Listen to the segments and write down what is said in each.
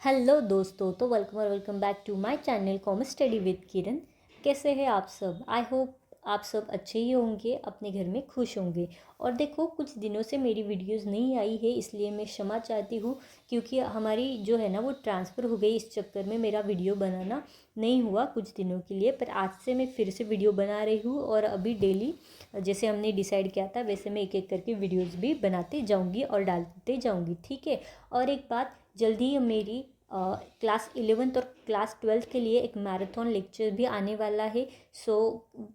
Hello दोस्तों, तो welcome और welcome back to my channel commerce study with Kiran. कैसे हैं आप सब? आई होप आप सब अच्छे ही होंगे, अपने घर में खुश होंगे। और देखो, कुछ दिनों से मेरी वीडियोस नहीं आई है, इसलिए मैं क्षमा चाहती हूँ, क्योंकि हमारी जो है ना वो ट्रांसफ़र हो गई। इस चक्कर में मेरा वीडियो बनाना नहीं हुआ कुछ दिनों के लिए, पर आज से मैं फिर से वीडियो बना रही हूँ। और अभी डेली जैसे हमने डिसाइड किया था वैसे मैं एक एक करके वीडियोज़ भी बनाते जाऊँगी और डालते जाऊँगी, ठीक है। और एक बात, जल्दी ही मेरी क्लास 11th और क्लास 12th के लिए एक मैराथन लेक्चर भी आने वाला है। सो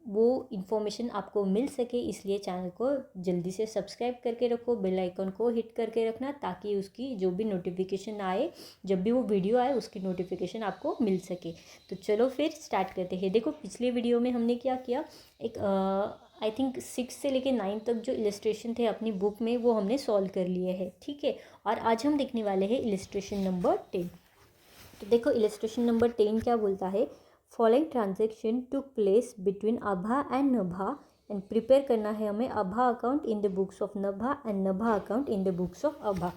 वो इन्फॉर्मेशन आपको मिल सके, इसलिए चैनल को जल्दी से सब्सक्राइब करके रखो, बेल आइकन को हिट करके रखना, ताकि उसकी जो भी नोटिफिकेशन आए, जब भी वो वीडियो आए उसकी नोटिफिकेशन आपको मिल सके। तो चलो फिर स्टार्ट करते हैं। देखो, पिछले वीडियो में हमने क्या किया, एक आई थिंक 6 से लेके 9 तक जो इलस्ट्रेशन थे अपनी बुक में वो हमने सॉल्व कर लिए हैं, ठीक है। और आज हम देखने वाले हैं इलस्ट्रेशन नंबर 10। तो देखो, इलस्ट्रेशन नंबर 10 क्या बोलता है। Following transaction took place between Abha and Nabha, and prepare करना है हमें Abha account in the books of Nabha and Nabha account in the books of Abha,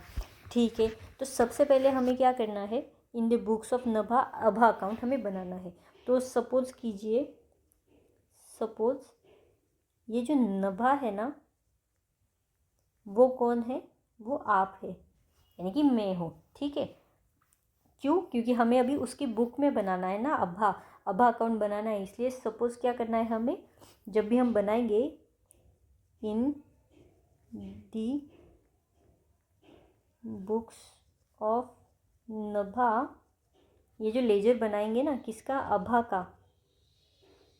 ठीक है। तो सबसे पहले हमें क्या करना है, in the books of Nabha Abha account हमें बनाना है। तो सपोज कीजिए, सपोज ये जो नभा है ना, वो कौन है? वो आप है, यानी कि मैं हूँ, ठीक है। क्यों? क्योंकि हमें अभी उसकी बुक में बनाना है ना, अभा अभा अकाउंट बनाना है। इसलिए सपोज क्या करना है हमें, जब भी हम बनाएंगे इन दी बुक्स ऑफ नभा, ये जो लेजर बनाएंगे ना किसका? अभा का,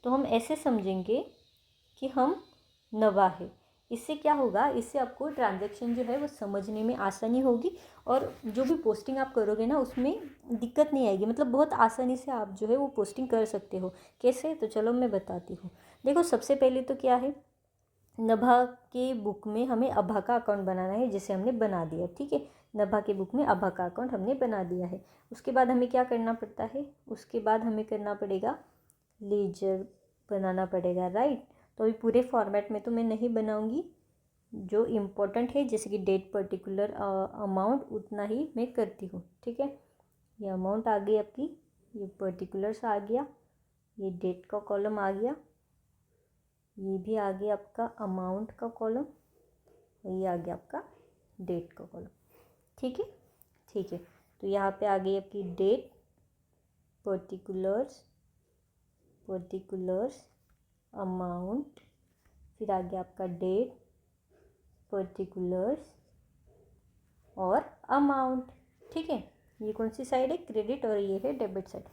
तो हम ऐसे समझेंगे कि हम नवा है। इससे क्या होगा, इससे आपको ट्रांजैक्शन जो है वो समझने में आसानी होगी, और जो भी पोस्टिंग आप करोगे ना उसमें दिक्कत नहीं आएगी। मतलब बहुत आसानी से आप जो है वो पोस्टिंग कर सकते हो। कैसे? तो चलो मैं बताती हूँ। देखो, सबसे पहले तो क्या है, नभा के बुक में हमें अभा का अकाउंट बनाना है, जैसे हमने बना दिया, ठीक है। नभा के बुक में अभा का अकाउंट हमने बना दिया है। उसके बाद हमें क्या करना पड़ता है, उसके बाद हमें करना पड़ेगा लेजर बनाना पड़ेगा, राइट। तो अभी पूरे फॉर्मेट में तो मैं नहीं बनाऊंगी, जो इम्पोर्टेंट है जैसे कि डेट, पर्टिकुलर अमाउंट, उतना ही मैं करती हूँ, ठीक है। ये अमाउंट आ गई आपकी, ये पर्टिकुलर्स आ गया, ये डेट का कॉलम आ गया, ये भी आ गया आपका अमाउंट का कॉलम, ये आ गया आपका डेट का कॉलम, ठीक है। ठीक है, तो यहाँ पे आ गई आपकी डेट, पर्टिकुलर्स, पर्टिकुलर्स, अमाउंट, फिर आ गया आपका डेट, पर्टिकुलर्स और अमाउंट, ठीक है। ये कौन सी साइड है? क्रेडिट, और ये है डेबिट साइड,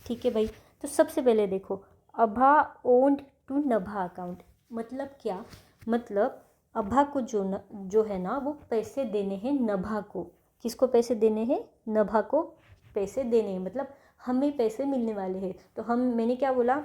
ठीक है भाई। तो सबसे पहले देखो, अभा ओन्ड टू नभा अकाउंट, मतलब क्या? मतलब अभा को जो है ना वो पैसे देने हैं नभा को। किसको पैसे देने हैं? नभा को पैसे देने हैं, मतलब हमें पैसे मिलने वाले हैं। तो मैंने क्या बोला,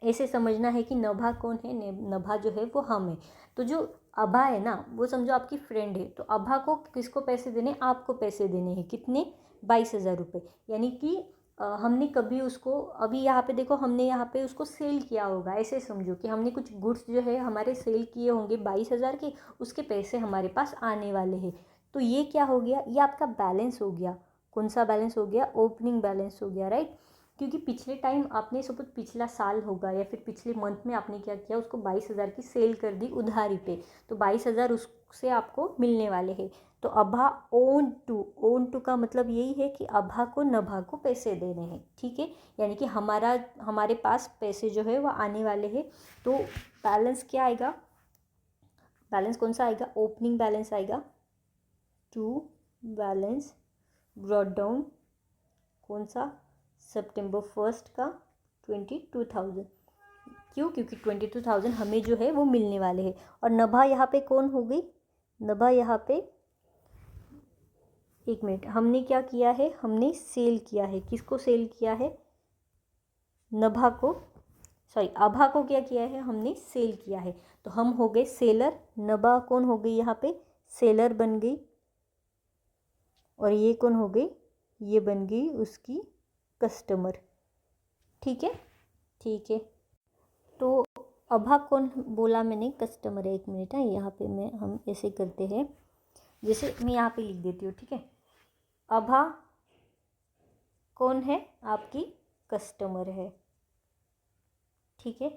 ऐसे समझना है कि नभा कौन है? नभा जो है वो हम है। तो जो अभा है ना, वो समझो आपकी फ्रेंड है। तो अभा को किसको पैसे देने? आपको पैसे देने हैं। कितने? 22,000 रुपये। यानी कि हमने कभी उसको, अभी यहाँ पे देखो, हमने यहाँ पे उसको सेल किया होगा। ऐसे समझो कि हमने कुछ गुड्स जो है हमारे सेल किए होंगे 22,000 के, उसके पैसे हमारे पास आने वाले हैं। तो ये क्या हो गया? ये आपका बैलेंस हो गया। कौन सा बैलेंस हो गया? ओपनिंग बैलेंस हो गया, राइट। क्योंकि पिछले टाइम आपने सपोज पिछला साल होगा या फिर पिछले मंथ में आपने क्या किया, उसको 22,000 की सेल कर दी उधारी पे, तो 22,000 उससे आपको मिलने वाले हैं। तो अभा ओन टू का मतलब यही है कि अभा को नभा को पैसे देने हैं, ठीक है। यानी कि हमारे पास पैसे जो है वो आने वाले हैं। तो बैलेंस क्या आएगा? बैलेंस कौन सा आएगा? ओपनिंग बैलेंस आएगा। टू बैलेंस ब्रॉट डाउन, कौन सा? सितंबर 1 का 22,000। क्यों? क्योंकि 22,000 हमें जो है वो मिलने वाले हैं। और नभा यहाँ पे कौन हो गई? नभा यहाँ पे, एक मिनट, हमने क्या किया है? हमने सेल किया है। किसको सेल किया है? नभा को, सॉरी अभा को क्या किया है? हमने सेल किया है। तो हम हो गए सेलर, नभा कौन हो गई यहाँ पे? सेलर बन गई। और ये कौन हो गई? ये बन गई उसकी कस्टमर, ठीक है। ठीक है, तो अभा कौन बोला मैंने? कस्टमर है। एक मिनट है, यहाँ पे हम ऐसे करते हैं, जैसे मैं यहाँ पे लिख देती हूँ, ठीक है। अभा कौन है? आपकी कस्टमर है, ठीक है।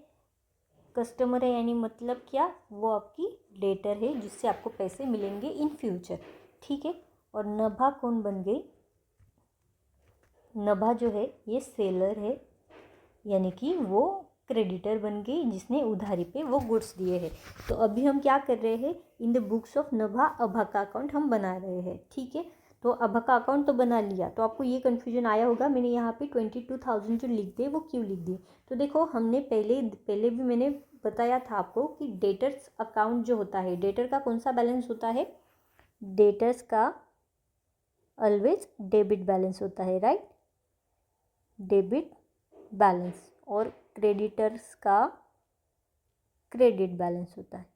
कस्टमर है यानी मतलब क्या? वो आपकी डेटर है जिससे आपको पैसे मिलेंगे इन फ्यूचर, ठीक है। और नभा कौन बन गई? नभा जो है ये सेलर है, यानी कि वो क्रेडिटर बन गई जिसने उधारी पे वो गुड्स दिए हैं। तो अभी हम क्या कर रहे हैं? इन द बुक्स ऑफ नभा अभा का अकाउंट हम बना रहे हैं, ठीक है। तो अभा का अकाउंट तो बना लिया, तो आपको ये कन्फ्यूजन आया होगा मैंने यहाँ पे 22,000 जो लिख दिए वो क्यों लिख दिए। तो देखो हमने पहले भी मैंने बताया था आपको कि डेटर्स अकाउंट जो होता है, डेटर का कौन सा बैलेंस होता है? डेटर्स का ऑलवेज डेबिट बैलेंस होता है, राइट, डेबिट बैलेंस। और क्रेडिटर्स का क्रेडिट बैलेंस होता है,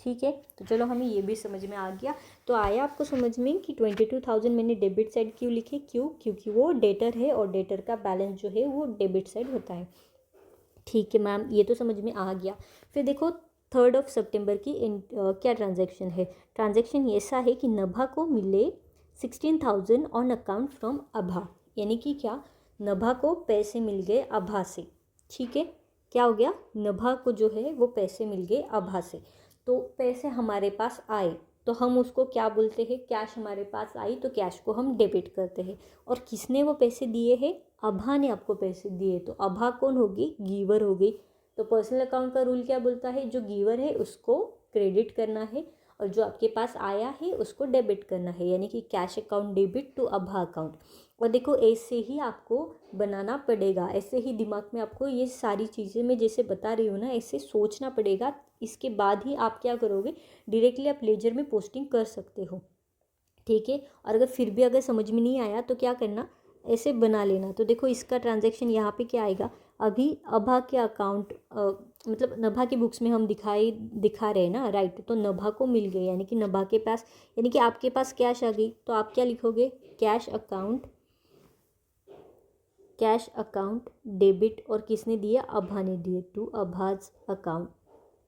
ठीक है। तो चलो हमें ये भी समझ में आ गया। तो आया आपको समझ में कि 22,000 मैंने डेबिट साइड क्यों लिखे? क्योंकि वो डेटर है और डेटर का बैलेंस जो है वो डेबिट साइड होता है, ठीक है मैम, ये तो समझ में आ गया। फिर देखो 3 सितंबर की क्या ट्रांजैक्शन है? ट्रांजैक्शन ऐसा है कि नभा को मिले 16,000 ऑन अकाउंट फ्रॉम अभा, यानी कि क्या? नभा को पैसे मिल गए अभा से, ठीक है। क्या हो गया? नभा को जो है वो पैसे मिल गए अभा से। तो पैसे हमारे पास आए तो हम उसको क्या बोलते हैं? कैश हमारे पास आई तो कैश को हम डेबिट करते हैं। और किसने वो पैसे दिए हैं? अभा ने आपको पैसे दिए, तो अभा कौन होगी? गिवर होगी। तो पर्सनल अकाउंट का रूल क्या बोलता है? जो गिवर है उसको क्रेडिट करना है और जो आपके पास आया है उसको डेबिट करना है, यानी कि cash account debit to Abha account. और देखो ऐसे ही आपको बनाना पड़ेगा, ऐसे ही दिमाग में आपको ये सारी चीज़ें मैं जैसे बता रही हूँ ना ऐसे सोचना पड़ेगा। इसके बाद ही आप क्या करोगे? डायरेक्टली आप लेजर में पोस्टिंग कर सकते हो, ठीक है। और अगर फिर भी अगर समझ में नहीं आया तो क्या करना? ऐसे बना लेना। तो देखो इसका ट्रांजैक्शन यहाँ पे क्या आएगा? अभी अभा के अकाउंट मतलब नभा की बुक्स में हम दिखा रहे हैं ना, राइट। तो नभा को मिल गए यानी कि नभा के पास, यानी कि आपके पास कैश आ गई, तो आप क्या लिखोगे? कैश अकाउंट डेबिट, और किसने दिया? अभा ने दिए, टू अभाज अकाउंट,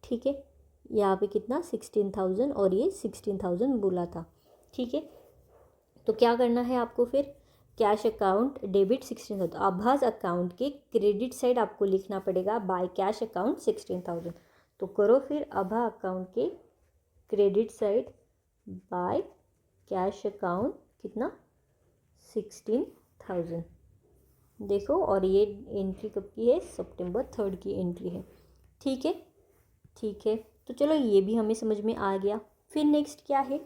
ठीक है। यहाँ पे कितना? 16,000 और ये 16,000 बोला था, ठीक है। तो क्या करना है आपको फिर? कैश अकाउंट डेबिट 16,000, आभास अकाउंट के क्रेडिट साइड आपको लिखना पड़ेगा बाय कैश अकाउंट 16,000। तो करो फिर आभा अकाउंट के credit side by cash account कितना? 16,000। देखो, और ये एंट्री कब की है? सितंबर 3 की एंट्री है, ठीक है। ठीक है, तो चलो ये भी हमें समझ में आ गया। फिर नेक्स्ट क्या है?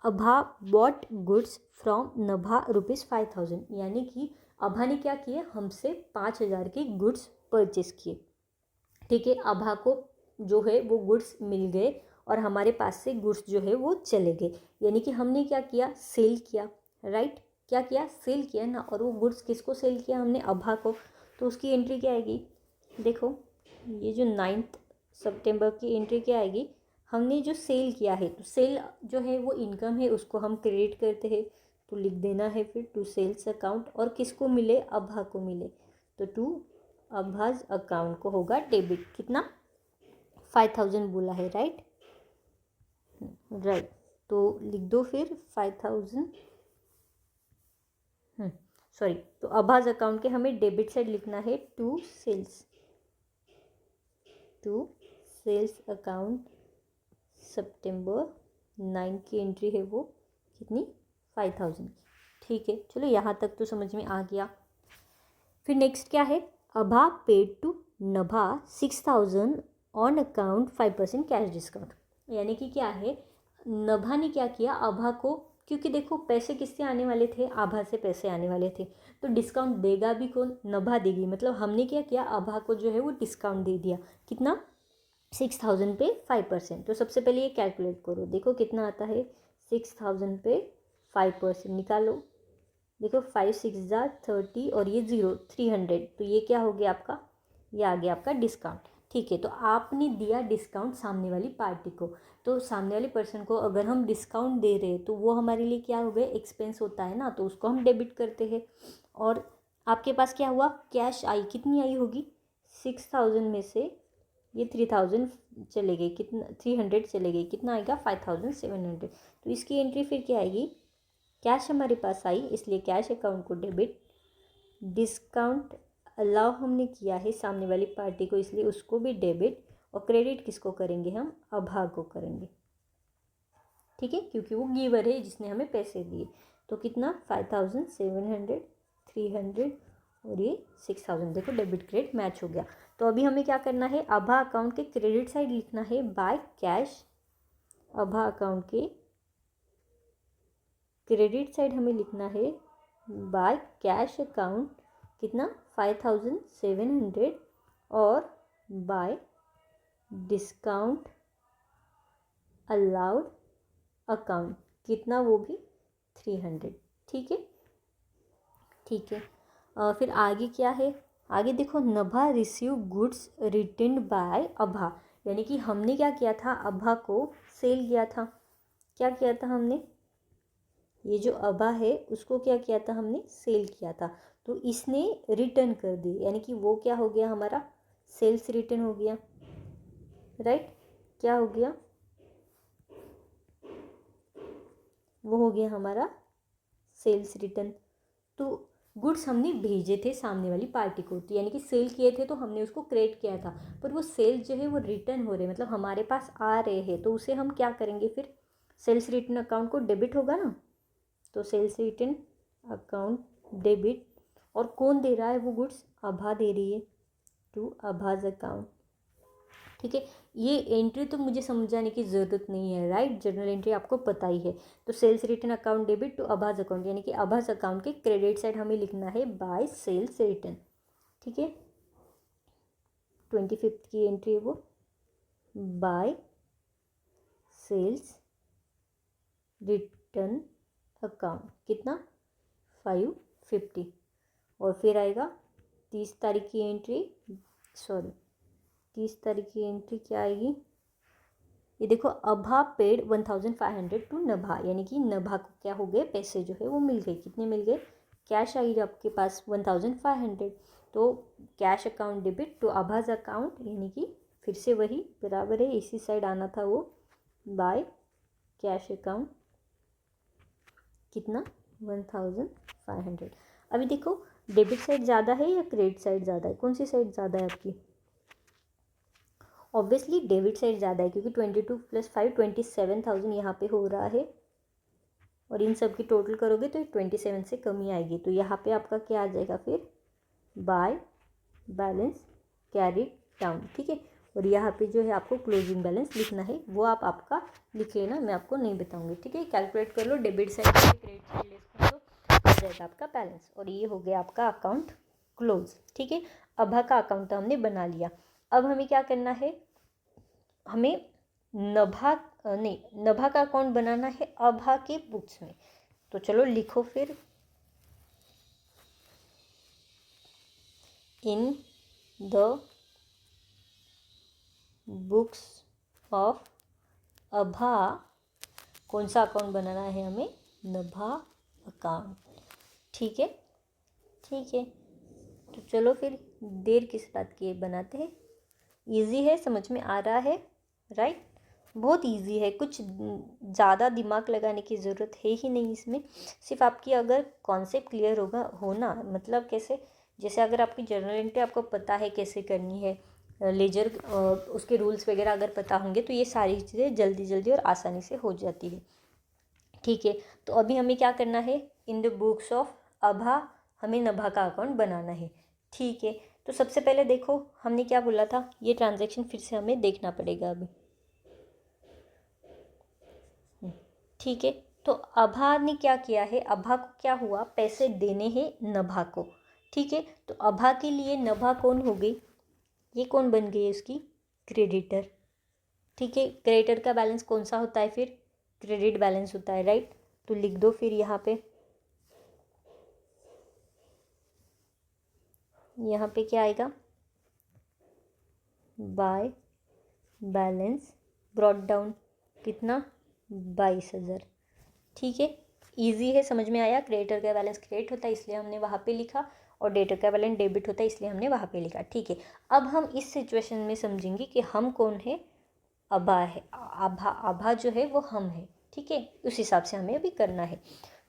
अभा बॉट गुड्स फ्रॉम नभा ₹5,000, यानी कि अभा ने क्या किया? हमसे 5,000 के गुड्स परचेस किए, ठीक है। अभा को जो है वो गुड्स मिल गए और हमारे पास से गुड्स जो है वो चले गए, यानी कि हमने क्या किया? सेल किया, राइट। क्या किया? सेल किया ना। और वो गुड्स किसको सेल किया? हमने अभा को। तो उसकी एंट्री क्या आएगी? देखो ये जो 9 सितंबर की एंट्री क्या आएगी? हमने जो सेल किया है, तो सेल जो है वो इनकम है, उसको हम क्रेडिट करते हैं, तो लिख देना है फिर टू सेल्स अकाउंट। और किसको मिले? अभा को मिले, तो टू अभाज अकाउंट को होगा डेबिट। कितना? 5,000 बोला है, राइट। राइट, तो लिख दो फिर 5,000। सॉरी, तो अभाज अकाउंट के हमें डेबिट साइड लिखना है टू सेल्स अकाउंट सितंबर 9 की एंट्री है वो कितनी? 5,000 की, ठीक है। चलो यहाँ तक तो समझ में आ गया। फिर नेक्स्ट क्या है? Abha paid to Nabha 6,000 on account 5% cash discount, यानी कि क्या है? नभा ने क्या किया? अभा को, क्योंकि देखो पैसे किससे आने वाले थे? आभा से पैसे आने वाले थे, तो डिस्काउंट देगा भी कौन? नभा देगी। मतलब हमने क्या किया? आभा को जो है वो डिस्काउंट दे दिया। कितना? 6,000 पे 5%। तो सबसे पहले ये कैलकुलेट करो, देखो कितना आता है? 6,000 पे 5% निकालो। देखो 5 6 ज़ा 30 और ये 0 300, तो ये क्या हो गया आपका? ये आ गया आपका डिस्काउंट, ठीक है। तो आपने दिया डिस्काउंट सामने वाली पार्टी को, तो सामने वाली पर्सन को अगर हम डिस्काउंट दे रहे हैं तो वो हमारे लिए क्या हो गया? एक्सपेंस होता है ना, तो उसको हम डेबिट करते हैं। और आपके पास क्या हुआ? कैश आई, कितनी आई होगी? 6,000 में से ये 3,000 चले गए, कितना? 300 चले गए, कितना आएगा? 5,700। तो इसकी एंट्री फिर क्या आएगी? कैश हमारे पास आई, इसलिए कैश अकाउंट को डेबिट, डिस्काउंट अलाउ हमने किया है सामने वाली पार्टी को, इसलिए उसको भी डेबिट, और क्रेडिट किसको करेंगे हम, अभा को करेंगे, ठीक है, क्योंकि वो गिवर है जिसने हमें पैसे दिए। तो कितना 5700, 300 और ये 6000, देखो डेबिट क्रेडिट मैच हो गया। तो अभी हमें क्या करना है, अभा अकाउंट के क्रेडिट साइड लिखना है बाय कैश, अभा अकाउंट के क्रेडिट साइड हमें लिखना है बाय कैश अकाउंट, कितना 5700, और बाय डिस्काउंट अलाउड अकाउंट, कितना, वो भी 300, ठीक है, ठीक है। फिर आगे क्या है, आगे देखो, नभा रिसीव गुड्स रिटर्न बाय अभा, यानी कि हमने क्या किया था, अभा को सेल किया था। क्या किया था हमने, ये जो अभा है उसको क्या किया था हमने, सेल किया था। तो इसने रिटर्न कर दी, यानी कि वो क्या हो गया हमारा, सेल्स रिटर्न हो गया, राइट, क्या हो गया, वो हो गया हमारा सेल्स रिटर्न। तो गुड्स हमने भेजे थे सामने वाली पार्टी को, तो यानी कि सेल किए थे तो हमने उसको क्रेडिट किया था, पर वो सेल जो है वो रिटर्न हो रहे, मतलब हमारे पास आ रहे हैं, तो उसे हम क्या करेंगे फिर, सेल्स रिटर्न अकाउंट को डेबिट होगा ना, तो सेल्स रिटर्न अकाउंट डेबिट, और कौन दे रहा है वो गुड्स, अभा दे रही है, टू अभाज अकाउंट, ठीक है। ये एंट्री तो मुझे समझाने की ज़रूरत नहीं है, राइट, जनरल एंट्री आपको पता ही है। तो sales return account debit to Abha's account, यानी कि अभाज अकाउंट के क्रेडिट साइड हमें लिखना है बाय सेल्स रिटर्न, ठीक है। 25 की एंट्री है वो, बाय सेल्स रिटर्न अकाउंट, कितना 550, और फिर आएगा 30 तारीख की एंट्री, 30 तारीख की एंट्री क्या आएगी, ये देखो, अभा पेड 1500 टू नभा, यानी कि नभा को क्या हो गए, पैसे जो है वो मिल गए, कितने मिल गए, कैश आई आपके पास 1500, तो cash account debit to Abha's account, यानी कि फिर से वही बराबर है, इसी साइड आना था वो, बाय कैश अकाउंट, कितना 1500। अभी देखो, डेबिट साइड ज़्यादा है या क्रेडिट साइड ज़्यादा है, कौन सी साइड ज़्यादा है आपकी, ऑब्वियसली डेबिट साइड ज़्यादा है, क्योंकि 22 + 5 27,000 यहाँ पे हो रहा है, और इन सब की टोटल करोगे तो 27 से कमी आएगी, तो यहाँ पे आपका क्या आ जाएगा फिर, बाय बैलेंस कैरिड डाउन, ठीक है। और यहाँ पे जो है आपको क्लोजिंग बैलेंस लिखना है, वो आपका लिख लेना, मैं आपको नहीं बताऊंगी, ठीक है। कैलकुलेट कर लो, डेबिट साइड से क्रेडिट साइड लेस कर लो, आ जाएगा आपका बैलेंस, और ये हो गया आपका अकाउंट क्लोज, ठीक है। अभा का अकाउंट हमने बना लिया। अब हमें क्या करना है, हमें नभा का अकाउंट बनाना है अभा के बुक्स में। तो चलो लिखो फिर, इन द बुक्स ऑफ अभा, कौन सा अकाउंट बनाना है हमें, नभा अकाउंट, ठीक है, ठीक है। तो चलो फिर देर किस बात की है, बनाते हैं। इजी है, समझ में आ रहा है, राइट, बहुत इजी है, कुछ ज़्यादा दिमाग लगाने की ज़रूरत है ही नहीं इसमें, सिर्फ आपकी अगर कॉन्सेप्ट क्लियर होना, मतलब कैसे, जैसे अगर आपकी जर्नल एंट्री आपको पता है कैसे करनी है, लेजर उसके रूल्स वगैरह अगर पता होंगे, तो ये सारी चीज़ें जल्दी जल्दी और आसानी से हो जाती है, ठीक है। तो अभी हमें क्या करना है, इन द बुक्स ऑफ अभा, हमें नभा का अकाउंट बनाना है, ठीक है। तो सबसे पहले देखो हमने क्या बोला था, ये ट्रांजैक्शन फिर से हमें देखना पड़ेगा अभी, ठीक है। तो अभा ने क्या किया है, अभा को क्या हुआ, पैसे देने हैं नभा को, ठीक है। तो अभा के लिए नभा कौन हो गई, ये कौन बन गई उसकी, क्रेडिटर, ठीक है। क्रेडिटर का बैलेंस कौन सा होता है फिर, क्रेडिट बैलेंस होता है, राइट। तो लिख दो फिर यहाँ पे क्या आएगा, बाय बैलेंस ब्रॉट डाउन, कितना 22,000, ठीक है। इजी है, समझ में आया, क्रेडिटर का बैलेंस क्रेडिट होता है इसलिए हमने वहाँ पे लिखा, और डेबिटर का बैलेंस डेबिट होता है इसलिए हमने वहाँ पे लिखा, ठीक है। अब हम इस सिचुएशन में समझेंगे कि हम कौन है, अभा है, आभा जो है वो हम है, ठीक है, उस हिसाब से हमें अभी करना है।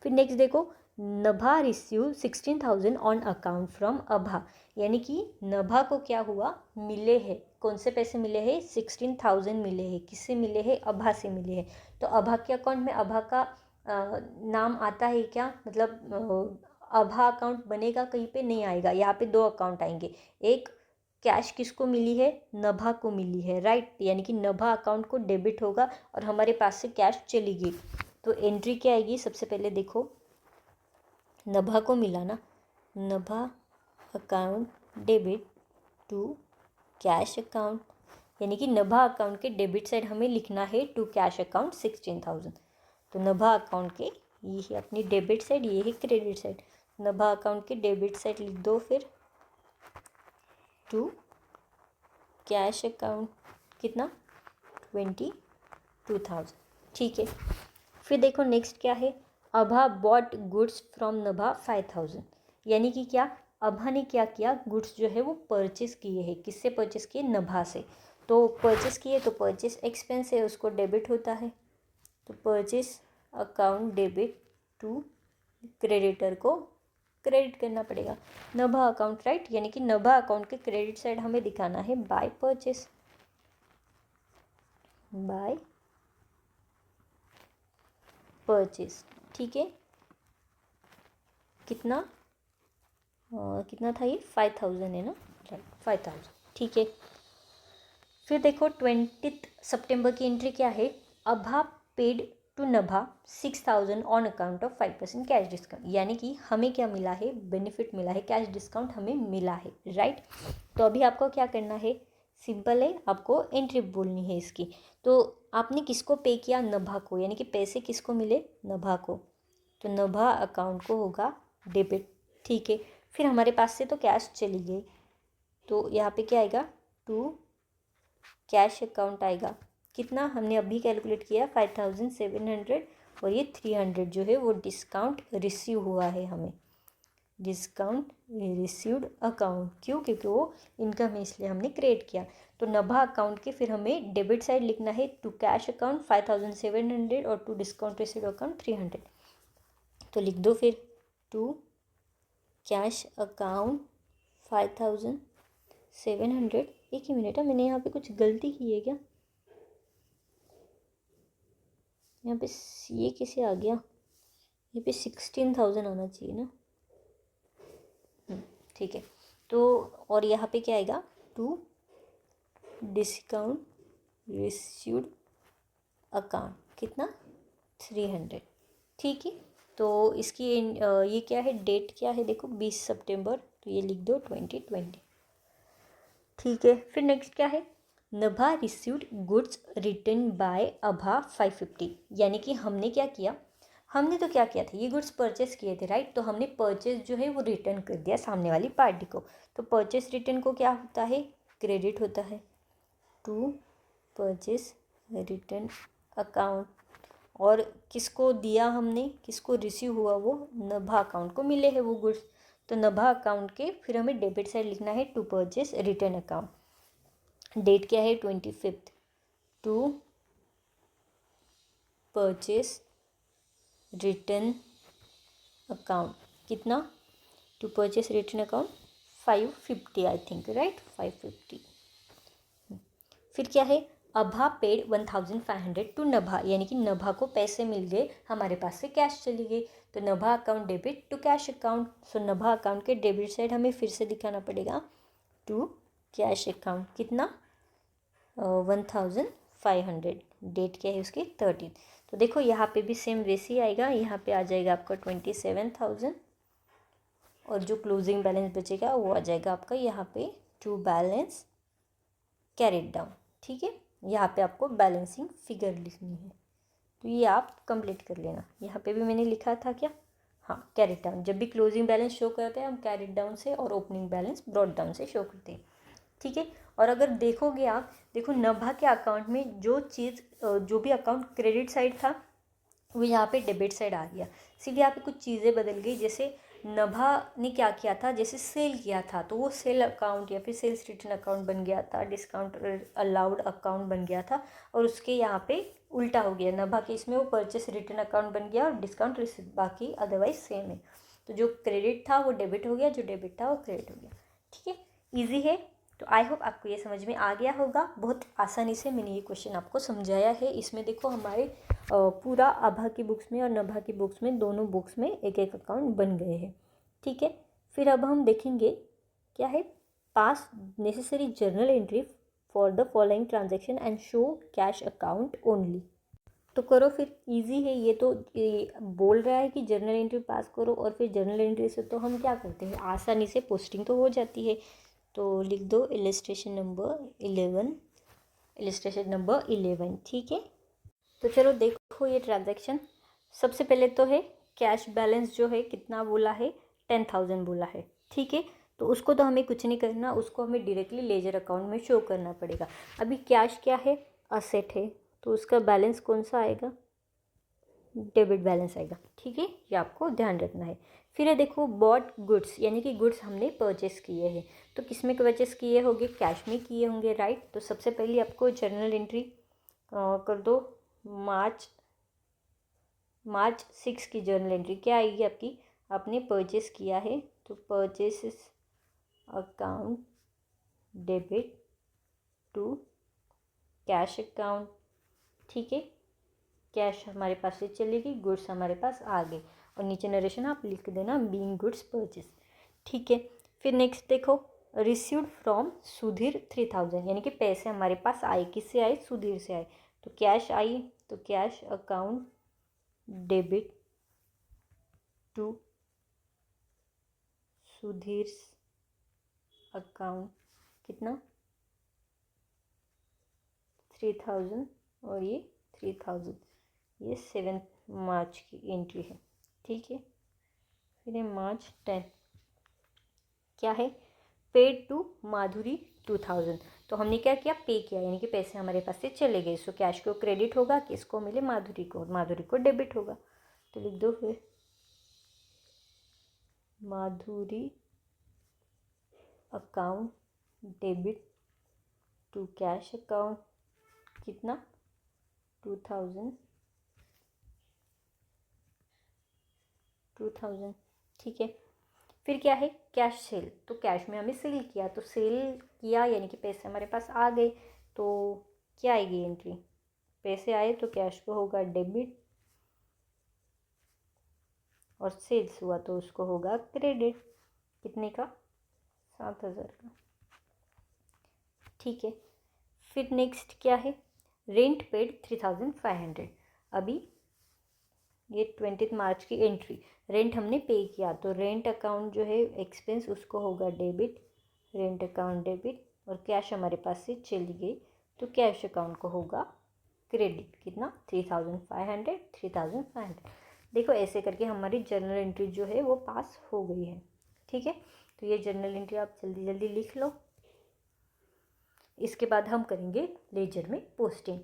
फिर नेक्स्ट देखो, नभा रिसीव 16,000 ऑन अकाउंट फ्रॉम अभा, यानी कि नभा को क्या हुआ, मिले हैं, कौन से पैसे मिले हैं, 16,000 मिले हैं, किससे मिले हैं, अभा से मिले हैं। तो अभा के अकाउंट में अभा का नाम आता है क्या, मतलब अभा अकाउंट बनेगा, कहीं पे नहीं आएगा। यहाँ पे दो अकाउंट आएंगे, एक कैश किसको मिली है, नभा को मिली है, राइट, यानी कि नभा अकाउंट को डेबिट होगा और हमारे पास से कैश चली गई। तो एंट्री क्या आएगी, सबसे पहले देखो नभा को मिला ना, Nabha account debit to cash account, यानी कि नभा अकाउंट के डेबिट साइड हमें लिखना है टू कैश अकाउंट 16,000। तो नभा अकाउंट के ये है अपनी डेबिट साइड, ये है क्रेडिट साइड। नभा अकाउंट के डेबिट साइड लिख दो फिर टू कैश अकाउंट, कितना 22,000, ठीक है। फिर देखो नेक्स्ट क्या है, अभा बॉट गुड्स फ्रॉम नभा 5,000, यानी कि क्या, अभा ने क्या किया, गुड्स जो है वो परचेस किए हैं, किससे परचेस किए, नभा से। तो परचेस किए तो परचेस एक्सपेंस है, उसको डेबिट होता है। तो purchase account debit to creditor को क्रेडिट करना पड़ेगा, नभा अकाउंट, राइट, यानी कि नभा अकाउंट के क्रेडिट साइड हमें दिखाना है बाय परचेस, बाय परचेस, ठीक है। कितना कितना था ये, 5,000 है ना, राइट, 5,000, ठीक है। फिर देखो 20 सितंबर की एंट्री क्या है, Abha paid to Nabha 6,000 on account of 5% cash discount, यानी कि हमें क्या मिला है, बेनिफिट मिला है, कैश डिस्काउंट हमें मिला है, राइट। तो अभी आपको क्या करना है, सिंपल है, आपको एंट्री बोलनी है इसकी। तो आपने किसको पे किया, नभा को, यानी कि पैसे किसको मिले, नभा को, तो नभा अकाउंट को होगा डेबिट, ठीक है। फिर हमारे पास से तो कैश चली गई, तो यहाँ पे क्या आएगा, टू कैश अकाउंट आएगा, कितना हमने अभी कैलकुलेट किया 5,700, और ये 300 जो है वो डिस्काउंट रिसीव हुआ है हमें, डिस्काउंट रिसीव्ड अकाउंट, क्यों, क्योंकि वो इनकम है इसलिए हमने क्रिएट किया। तो नभा अकाउंट के फिर हमें डेबिट साइड लिखना है टू कैश अकाउंट 5,700 और टू डिस्काउंट रिसीव्ड अकाउंट 300। तो लिख दो फिर टू कैश अकाउंट 5,700, एक ही मिनट है, मैंने यहाँ पे कुछ गलती की है क्या, यहाँ पे ये कैसे आ गया, यहाँ पे 16,000 आना चाहिए ना, ठीक है। तो और यहाँ पे क्या आएगा, टू डिस्काउंट रिसीव्ड अकाउंट, कितना 300, ठीक है। तो इसकी ये क्या है, डेट क्या है, देखो 20 सितंबर, तो ये लिख दो 2020, ठीक है। फिर नेक्स्ट क्या है, नभा रिसीव्ड गुड्स रिटर्न बाय अभा 550, यानी कि हमने क्या किया, हमने तो क्या किया था, ये गुड्स परचेस किए थे, राइट, तो हमने परचेस जो है वो रिटर्न कर दिया सामने वाली पार्टी को। तो परचेस रिटर्न को क्या होता है, क्रेडिट होता है टू परचेस रिटर्न अकाउंट, और किसको दिया हमने, किसको रिसीव हुआ, वो नभा अकाउंट को मिले हैं वो गुड्स। तो नभा अकाउंट के फिर हमें डेबिट साइड लिखना है to purchase return account, date क्या है 25, टू परचेस रिटर्न अकाउंट, कितना, to purchase return account 550 I think, right, 550। फिर क्या है, अभा पेड 1,500 टू नभा, यानी कि नभा को पैसे मिल गए, हमारे पास से कैश चली गई। तो Nabha account debit to cash account, so Nabha account के डेबिट साइड हमें फिर से दिखाना पड़ेगा टू कैश अकाउंट, कितना 1,500, डेट क्या है उसकी 13। तो देखो यहाँ पे भी सेम वैसे ही आएगा, यहाँ पे आ जाएगा आपका 27,000, और जो क्लोजिंग बैलेंस बचेगा वो आ जाएगा आपका यहाँ पे टू बैलेंस कैरिड डाउन, ठीक है। यहाँ पे आपको बैलेंसिंग फिगर लिखनी है, तो ये आप कंप्लीट कर लेना। यहाँ पे भी मैंने लिखा था क्या, हाँ, कैरिड डाउन, जब भी क्लोजिंग बैलेंस शो करते हैं हम कैरिड डाउन से, और ओपनिंग बैलेंस ब्रॉट डाउन से शो करते हैं, ठीक है। और अगर देखोगे आप, देखो नभा के अकाउंट में जो चीज़ जो भी अकाउंट क्रेडिट साइड था वो यहाँ पे डेबिट साइड आ गया, सिर्फ यहाँ पे कुछ चीज़ें बदल गई, जैसे नभा ने क्या किया था, जैसे सेल किया था तो वो सेल अकाउंट या फिर सेल्स रिटर्न अकाउंट बन गया था, डिस्काउंट अलाउड अकाउंट बन गया था, और उसके यहाँ पे उल्टा हो गया। नभा के इसमें वो परचेस रिटर्न अकाउंट बन गया और डिस्काउंट रिसिप्ट बाकी अदरवाइज सेम है। तो जो क्रेडिट था वो डेबिट हो गया, जो डेबिट था वो क्रेडिट हो गया। ठीक है, ईजी है। तो आई होप आपको ये समझ में आ गया होगा। बहुत आसानी से मैंने ये क्वेश्चन आपको समझाया है। इसमें देखो हमारे पूरा आभा की बुक्स में और नभा की बुक्स में, दोनों बुक्स में एक एक अकाउंट बन गए हैं। ठीक है, फिर अब हम देखेंगे क्या है, पास necessary journal entry for the following transaction and show cash account only. तो करो फिर, इजी है ये तो। ये बोल रहा है कि जर्नल एंट्री पास करो, और फिर जर्नल एंट्री से तो हम क्या करते हैं, आसानी से पोस्टिंग तो हो जाती है। तो लिख दो इलस्ट्रेशन नंबर 11, इलस्ट्रेशन नंबर 11। ठीक है, तो चलो देखो ये ट्रांजैक्शन। सबसे पहले तो है कैश बैलेंस जो है कितना बोला है, 10,000 बोला है। ठीक है, तो उसको तो हमें कुछ नहीं करना, उसको हमें डायरेक्टली लेजर अकाउंट में शो करना पड़ेगा। अभी कैश क्या है, असेट है, तो उसका बैलेंस कौन सा आएगा, डेबिट बैलेंस आएगा। ठीक है, ये आपको ध्यान रखना है। फिर है देखो बॉट गुड्स, यानी कि गुड्स हमने परचेस किए हैं। तो किस में परचेस किए होंगे, कैश में किए होंगे, राइट। तो सबसे पहले आपको जर्नल एंट्री कर दो। मार्च 6 की जर्नल एंट्री क्या आएगी आपकी, आपने परचेस किया है तो purchase account debit to cash account. ठीक है, कैश हमारे पास से चलेगी, गुड्स हमारे पास आ गए, और नीचे नरेशन आप लिख देना बीइंग गुड्स परचेस। ठीक है, फिर नेक्स्ट देखो रिसीव्ड फ्रॉम सुधीर 3,000, यानी कि पैसे हमारे पास आए, किससे आए, सुधीर से आए। तो कैश आई, तो cash account debit to Sudhir account, कितना 3,000, और ये 3,000, ये 7 मार्च की एंट्री है। ठीक है, फिर है मार्च 10, क्या है, पेड टू माधुरी 2,000। तो हमने क्या किया, पे किया, यानी कि पैसे हमारे पास से चले गए। सो कैश को क्रेडिट होगा, किसको मिले, माधुरी को, और माधुरी को डेबिट होगा। तो लिख दो फिर Madhuri account debit to cash account, कितना 2,000। ठीक है, फिर क्या है, कैश सेल। तो कैश में हमें सेल किया, तो सेल किया यानी कि पैसे हमारे पास आ गए। तो क्या आएगी एंट्री, पैसे आए तो कैश को होगा डेबिट, और सेल्स हुआ तो उसको होगा क्रेडिट। कितने का, 7,000 का। ठीक है, फिर नेक्स्ट क्या है, रेंट पेड 3,500। अभी ये 20 मार्च की एंट्री, रेंट हमने पे किया, तो रेंट अकाउंट जो है एक्सपेंस उसको होगा डेबिट, रेंट अकाउंट डेबिट, और कैश हमारे पास से चली गई तो कैश अकाउंट को होगा क्रेडिट। कितना, 3,500, 3,500। देखो ऐसे करके हमारी जर्नल एंट्री जो है वो पास हो गई है। ठीक है, तो ये जर्नल एंट्री आप जल्दी जल्दी लिख लो। इसके बाद हम करेंगे लेजर में पोस्टिंग।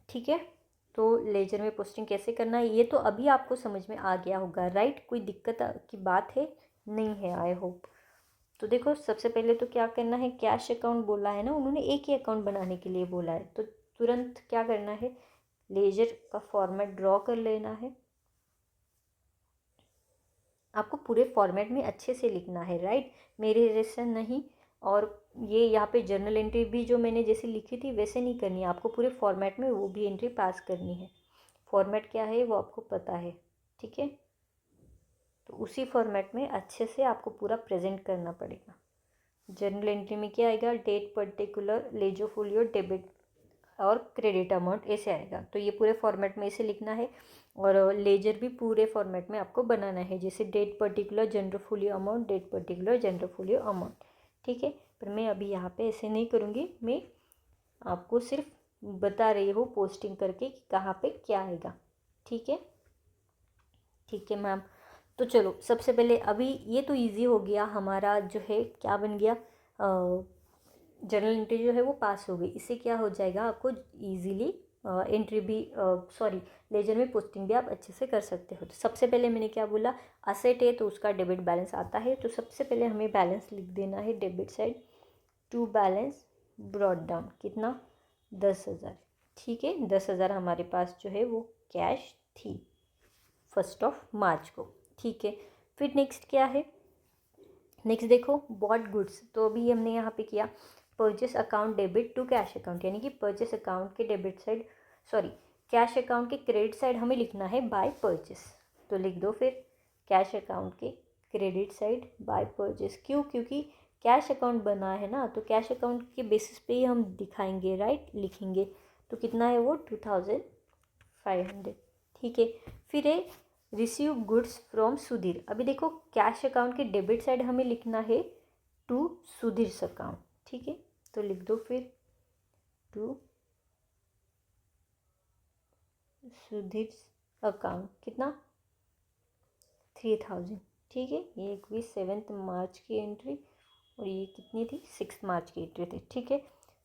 ठीक है, तो लेजर में पोस्टिंग कैसे करना है ये तो अभी आपको समझ में आ गया होगा, राइट। कोई दिक्कत की बात है, नहीं है, आई होप। तो देखो सबसे पहले तो क्या करना है, कैश अकाउंट बोला है ना उन्होंने, एक ही अकाउंट बनाने के लिए बोला है, तो तुरंत क्या करना है, लेजर का फॉर्मेट ड्रॉ कर लेना है। आपको पूरे फॉर्मेट में अच्छे से लिखना है, राइट, मेरे जैसा नहीं। और ये यहाँ पे जर्नल एंट्री भी जो मैंने जैसे लिखी थी वैसे नहीं करनी है, आपको पूरे फॉर्मेट में वो भी एंट्री पास करनी है। फॉर्मेट क्या है वो आपको पता है, ठीक है। तो उसी फॉर्मेट में अच्छे से आपको पूरा प्रेजेंट करना पड़ेगा। जर्नल एंट्री में क्या आएगा, डेट पर्टिकुलर लेजो फोलियो डेबिट और क्रेडिट अमाउंट ऐसे आएगा। तो ये पूरे फॉर्मेट में ऐसे लिखना है, और लेजर भी पूरे फॉर्मेट में आपको बनाना है, जैसे date particular journal folio amount, date particular journal folio amount. ठीक है, पर मैं अभी यहाँ पे ऐसे नहीं करूँगी, मैं आपको सिर्फ बता रही हूँ पोस्टिंग करके कि कहाँ पे क्या आएगा। ठीक है, ठीक है मैम। तो चलो सबसे पहले अभी ये तो इजी हो गया हमारा, जो है क्या बन गया, जर्नल एंट्री जो है वो पास हो गई। इससे क्या हो जाएगा, आपको इजीली एंट्री भी लेजर में पोस्टिंग भी आप अच्छे से कर सकते हो। तो सबसे पहले मैंने क्या बोला, असेट है तो उसका डेबिट बैलेंस आता है, तो सबसे पहले हमें बैलेंस लिख देना है debit side, to balance brought down, कितना, 10,000। ठीक है, 10,000 हमारे पास जो है वो कैश थी 1 मार्च को। ठीक है, फिर नेक्स्ट क्या है, नेक्स्ट देखो बॉट गुड्स, तो अभी हमने यहाँ पे किया purchase account debit to cash account, यानी कि परचेस अकाउंट के डेबिट साइड कैश अकाउंट के क्रेडिट साइड हमें लिखना है बाय परचेस, तो लिख दो फिर कैश अकाउंट के क्रेडिट साइड बाय परचेस। क्यों, क्योंकि कैश अकाउंट बना है ना, तो कैश अकाउंट के बेसिस पे ही हम दिखाएंगे, राइट, लिखेंगे। तो कितना है वो 2,500। ठीक है, फिर है रिसीव गुड्स फ्रॉम सुधीर। अभी देखो कैश अकाउंट के डेबिट साइड हमें लिखना है टू सुधीर अकाउंट। ठीक है, तो लिख दो फिर टू सुधीर अकाउंट, कितना, 3,000। ठीक है, ये 7 मार्च की एंट्री और ये कितनी थी, 6 मार्च की एंट्री थी। ठीक है,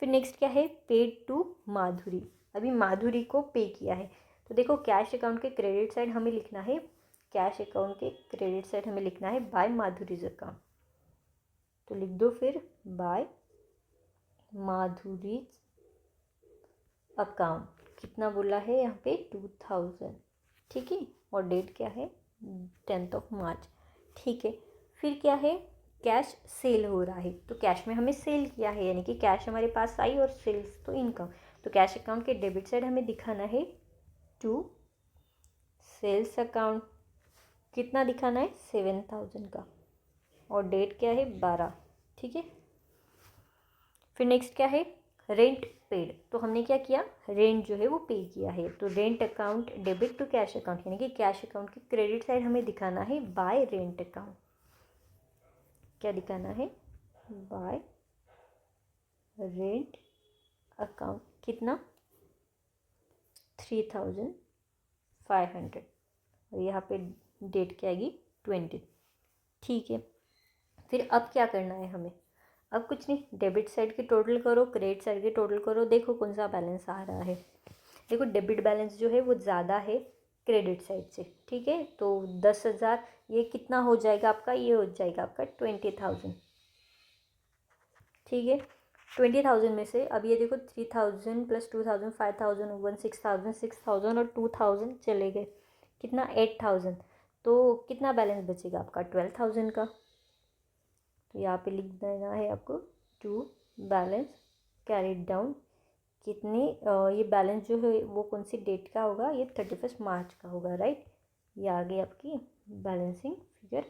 फिर नेक्स्ट क्या है, पेड टू माधुरी। अभी माधुरी को पे किया है, तो देखो कैश अकाउंट के क्रेडिट साइड हमें लिखना है, कैश अकाउंट के क्रेडिट साइड हमें लिखना है बाय माधुरीज अकाउंट, तो लिख दो फिर बाय माधुरीज अकाउंट, कितना बोला है यहाँ पे 2,000। ठीक है, और डेट क्या है 10 मार्च। ठीक है, फिर क्या है, कैश सेल हो रहा है, तो कैश में हमें सेल किया है, यानी कि कैश हमारे पास आई और सेल्स तो इनकम, तो कैश अकाउंट के डेबिट साइड हमें दिखाना है टू सेल्स अकाउंट, कितना दिखाना है 7,000 का, और डेट क्या है 12। ठीक है, फिर नेक्स्ट क्या है, रेंट पेड, तो हमने क्या किया, रेंट जो है वो पे किया है, तो rent account debit to cash account, यानी कि कैश अकाउंट की क्रेडिट साइड हमें दिखाना है बाय रेंट अकाउंट, क्या दिखाना है, बाय रेंट अकाउंट, कितना 3,500, और यहाँ पे डेट क्या आएगी 20। ठीक है, फिर अब क्या करना है हमें, अब कुछ नहीं, डेबिट साइड की टोटल करो, क्रेडिट साइड की टोटल करो, देखो कौन सा बैलेंस आ रहा है। देखो डेबिट बैलेंस जो है वो ज़्यादा है क्रेडिट साइड से। ठीक है, तो 10,000 ये कितना हो जाएगा आपका, ये हो जाएगा आपका 20,000। ठीक है, 20,000 में से अब ये देखो 3,000 प्लस 2,000 5,000 1 6,000 6,000 और 2,000 चले गए, कितना 8,000, तो कितना बैलेंस बचेगा आपका 12,000 का। तो यहाँ पे लिख देना है आपको टू बैलेंस कैरीड डाउन, कितनी ये बैलेंस जो है वो कौन सी डेट का होगा, ये 31 मार्च का होगा, राइट। ये आ गई आपकी बैलेंसिंग फिगर,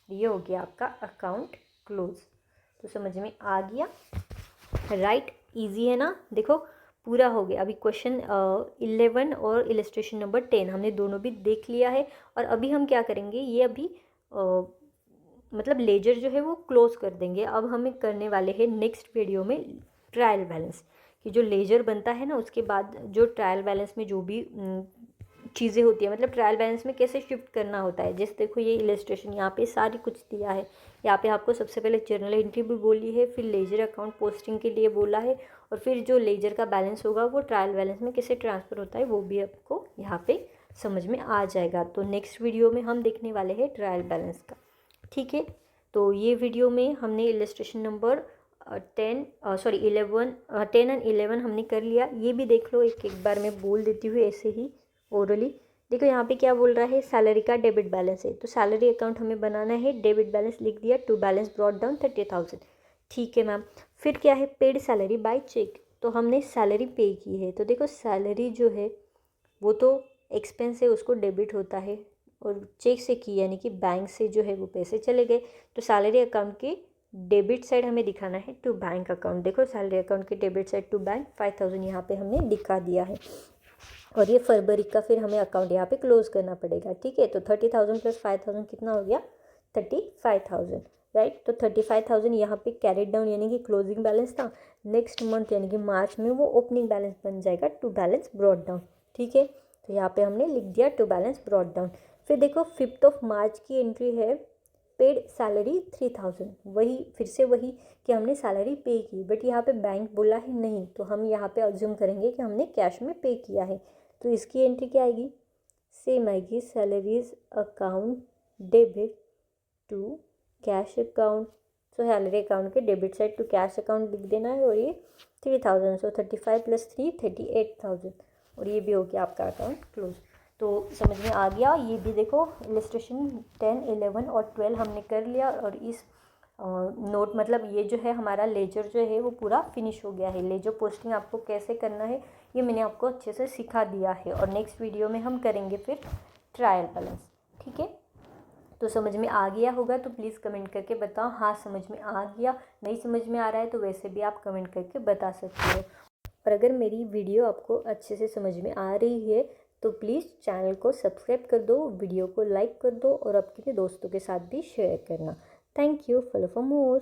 ये हो गया आपका अकाउंट क्लोज। तो समझ में आ गया, राइट, इजी है ना। देखो पूरा हो गया, अभी क्वेश्चन 11 और इलस्ट्रेशन नंबर 10 हमने दोनों भी देख लिया है। और अभी हम क्या करेंगे, ये अभी मतलब लेजर जो है वो क्लोज कर देंगे। अब हमें करने वाले हैं नेक्स्ट वीडियो में ट्रायल बैलेंस, कि जो लेजर बनता है ना उसके बाद जो ट्रायल बैलेंस में जो भी चीज़ें होती है, मतलब ट्रायल बैलेंस में कैसे शिफ्ट करना होता है। जैसे देखो ये इलस्ट्रेशन यहाँ पे सारी कुछ दिया है, यहाँ पे आपको सबसे पहले जर्नल एंट्री भी बोली है, फिर लेजर अकाउंट पोस्टिंग के लिए बोला है, और फिर जो लेजर का बैलेंस होगा वो ट्रायल बैलेंस में कैसे ट्रांसफ़र होता है वो भी आपको यहाँ पे समझ में आ जाएगा। तो नेक्स्ट वीडियो में हम देखने वाले हैं ट्रायल बैलेंस का। ठीक है, तो ये वीडियो में हमने इलस्ट्रेशन नंबर 10 एंड 11 हमने कर लिया। ये भी देख लो, एक एक बार मैं बोल देती हूँ ऐसे ही ओरली। देखो यहाँ पे क्या बोल रहा है, सैलरी का डेबिट बैलेंस है, तो सैलरी अकाउंट हमें बनाना है, डेबिट बैलेंस लिख दिया, टू बैलेंस ब्रॉट डाउन 30,000। ठीक है मैम, फिर क्या है, पेड सैलरी बाय चेक, तो हमने सैलरी पे की है, तो देखो सैलरी जो है वो तो एक्सपेंस है, उसको डेबिट होता है, और चेक से की यानी कि बैंक से जो है वो पैसे चले गए, तो सैलरी अकाउंट के डेबिट साइड हमें दिखाना है टू बैंक अकाउंट। देखो सैलरी अकाउंट के डेबिट साइड टू बैंक 5,000 यहाँ पे हमने दिखा दिया है, और ये फरवरी का फिर हमें अकाउंट यहाँ पे क्लोज करना पड़ेगा। ठीक है, तो 30,000 प्लस 5,000 कितना हो गया 35,000, राइट। तो 35,000 यहाँ पे कैरिड डाउन यानी कि क्लोजिंग बैलेंस था। नेक्स्ट मंथ यानी कि मार्च में वो ओपनिंग बैलेंस बन जाएगा टू बैलेंस ब्रॉट डाउन। ठीक है, तो यहाँ पे हमने लिख दिया टू बैलेंस ब्रॉट डाउन। फिर देखो 5 मार्च की एंट्री है पेड सैलरी 3000, वही फिर से वही कि हमने सैलरी पे की, बट यहाँ पे बैंक बोला है नहीं, तो हम यहाँ पे अज्यूम करेंगे कि हमने कैश में पे किया है। तो इसकी एंट्री क्या आएगी, सेम आएगी, salaries account debit to cash account. So salary account के debit side to cash account लिख देना है, और ये 3000, सो 35 + 3 38,000, और ये भी हो गया आपका अकाउंट क्लोज। तो समझ में आ गया। ये भी देखो इलस्ट्रेशन 10, 11 और 12 हमने कर लिया, और इस नोट मतलब ये जो है हमारा लेजर जो है वो पूरा फिनिश हो गया है। लेजर पोस्टिंग आपको कैसे करना है ये मैंने आपको अच्छे से सिखा दिया है, और नेक्स्ट वीडियो में हम करेंगे फिर ट्रायल बैलेंस। ठीक है, तो समझ में आ गया होगा तो प्लीज़ कमेंट करके बताओ हाँ समझ में आ गया। नहीं समझ में आ रहा है तो वैसे भी आप कमेंट करके बता सकते हो। और अगर मेरी वीडियो आपको अच्छे से समझ में आ रही है तो प्लीज़ चैनल को सब्सक्राइब कर दो, वीडियो को लाइक कर दो, और अपने दोस्तों के साथ भी शेयर करना। Thank you, follow for more.